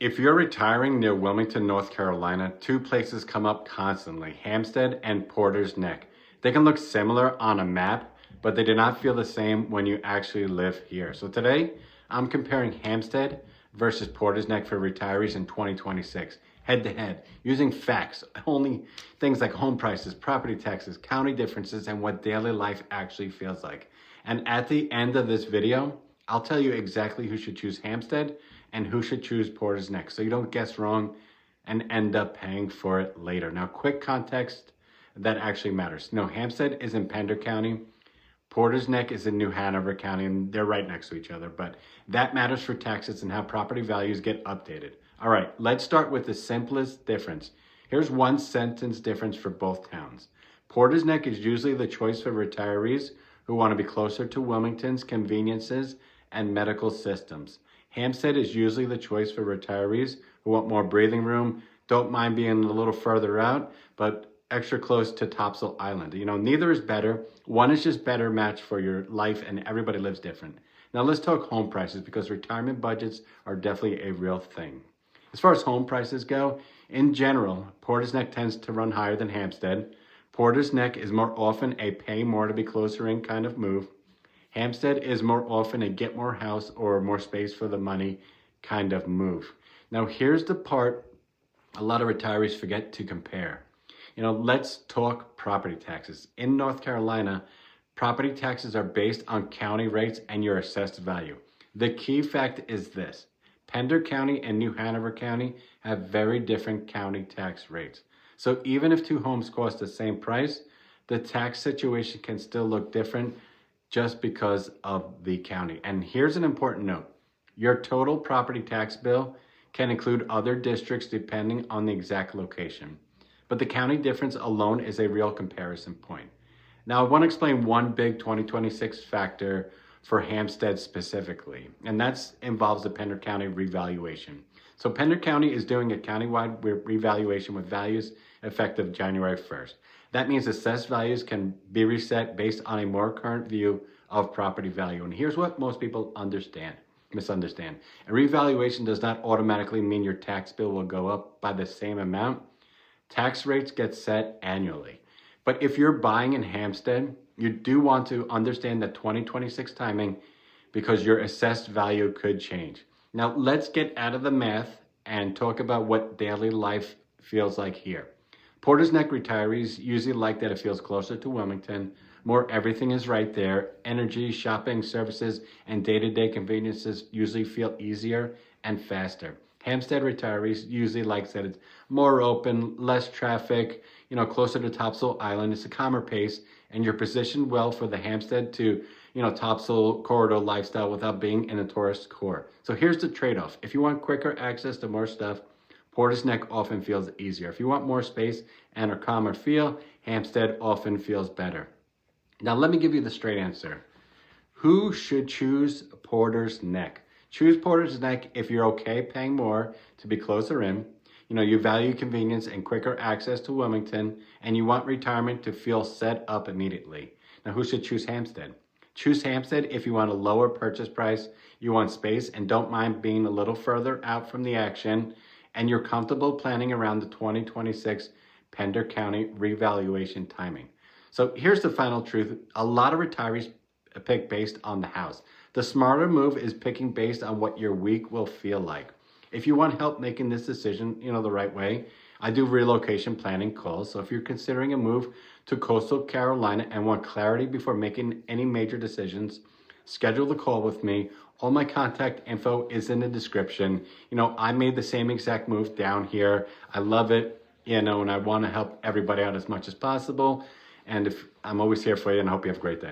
If you're retiring near Wilmington, North Carolina, two places come up constantly, Hampstead and Porters Neck. They can look similar on a map, but they do not feel the same when you actually live here. So today, I'm comparing Hampstead versus Porters Neck for retirees in 2026, head to head, using facts, only things like home prices, property taxes, county differences, and what daily life actually feels like. And at the end of this video, I'll tell you exactly who should choose Hampstead and who should choose Porters Neck, so you don't guess wrong and end up paying for it later. Now, quick context that actually matters. No, Hampstead is in Pender County. Porters Neck is in New Hanover County, and they're right next to each other, but that matters for taxes and how property values get updated. All right, let's start with the simplest difference. Here's one sentence difference for both towns. Porters Neck is usually the choice for retirees who want to be closer to Wilmington's conveniences and medical systems. Hampstead is usually the choice for retirees who want more breathing room, don't mind being a little further out, but extra close to Topsail Island. You know, neither is better. One is just better match for your life, and everybody lives different. Now let's talk home prices, because retirement budgets are definitely a real thing. As far as home prices go, in general, Porters Neck tends to run higher than Hampstead. Porters Neck is more often a pay more to be closer in kind of move. Hampstead is more often a get more house or more space for the money kind of move. Now here's the part a lot of retirees forget to compare. You know, let's talk property taxes. In North Carolina, property taxes are based on county rates and your assessed value. The key fact is this: Pender County and New Hanover County have very different county tax rates. So even if two homes cost the same price, the tax situation can still look different just because of the county. And here's an important note: your total property tax bill can include other districts depending on the exact location. But the county difference alone is a real comparison point. Now, I want to explain one big 2026 factor for Hampstead specifically, and that involves the Pender County revaluation. So Pender County is doing a countywide revaluation with values effective January 1st. That means assessed values can be reset based on a more current view of property value. And here's what most people misunderstand. A revaluation does not automatically mean your tax bill will go up by the same amount. Tax rates get set annually. But if you're buying in Hampstead, you do want to understand the 2026 timing, because your assessed value could change. Now let's get out of the math and talk about what daily life feels like here. Porters Neck retirees usually like that it feels closer to Wilmington, more everything is right there. Energy, shopping, services, and day-to-day conveniences usually feel easier and faster. Hampstead retirees usually like that it's more open, less traffic, you know, closer to Topsail Island. It's a calmer pace, and you're positioned well for the Hampstead to, you know, Topsail corridor lifestyle without being in a tourist core. So here's the trade-off. If you want quicker access to more stuff, Porters Neck often feels easier. If you want more space and a calmer feel, Hampstead often feels better. Now let me give you the straight answer. Who should choose Porters Neck? Choose Porters Neck if you're okay paying more to be closer in. You know, you value convenience and quicker access to Wilmington, and you want retirement to feel set up immediately. Now, who should choose Hampstead? Choose Hampstead if you want a lower purchase price, you want space, and don't mind being a little further out from the action, and you're comfortable planning around the 2026 Pender County revaluation timing. So here's the final truth. A lot of retirees pick based on the house. The smarter move is picking based on what your week will feel like. If you want help making this decision, you know, the right way, I do relocation planning calls. So if you're considering a move to coastal Carolina and want clarity before making any major decisions, schedule the call with me. All my contact info is in the description. You know, I made the same exact move down here. I love it, you know, and I want to help everybody out as much as possible. And I'm always here for you, and I hope you have a great day.